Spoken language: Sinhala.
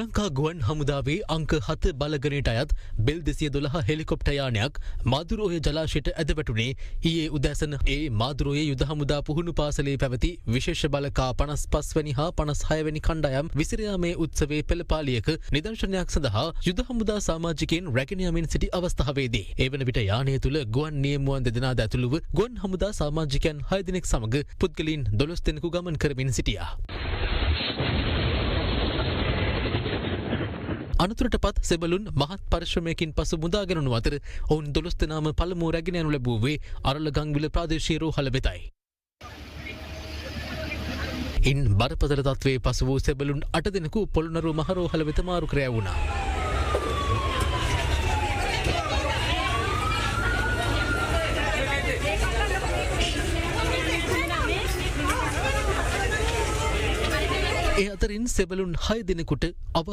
ලංකා ගුවන් හමුදාවේ අංක 7 බලගණයට අයත් බෙල් 212 හෙලිකොප්ටර් යානයක් මාදුරෝය ජලාශයට ඇද වැටුනේ ඊයේ උදෑසන. ඒ මාදුරෝයේ යුද හමුදා පුහුණු පාසලේ පැවති විශේෂ බලකා 55 වැනි හා 56 වැනි කණ්ඩායම් විසිර යාමේ උත්සවයේ පෙළපාලියක නිදර්ශනයක් සඳහා යුද හමුදා සමාජිකයන් රැගෙන යමින් සිටි අවස්ථාවේදී ඒ වන විට යානය තුළ ගුවන් නියමුවන් දෙදෙනාද ඇතුළුව ගුවන් හමුදා සමාජිකයන් 6 දෙනෙක් සමග පුද්ගලයන් 12 දෙනෙකු ගමන් කරමින් සිටියා. අනතුරටපත් සෙබළුන් මහත් පරිශ්‍රමයකින් පසු මුදාගැනුණු අතර ඔවුන් 12 දෙනාම පළමුව රැගෙන යනු ලැබුවේ අරලගංවිල ප්‍රාදේශීය රෝහල වෙතයි. ඉන් බරපතල තත්ත්වයේ පසු වූ සෙබළුන් 8 දෙනෙකු පොළොන්නරුව මහ රෝහල වෙත මාරු කර යවුණා. ඒ අතරින් සෙබළුන් 6 දෙනෙකුට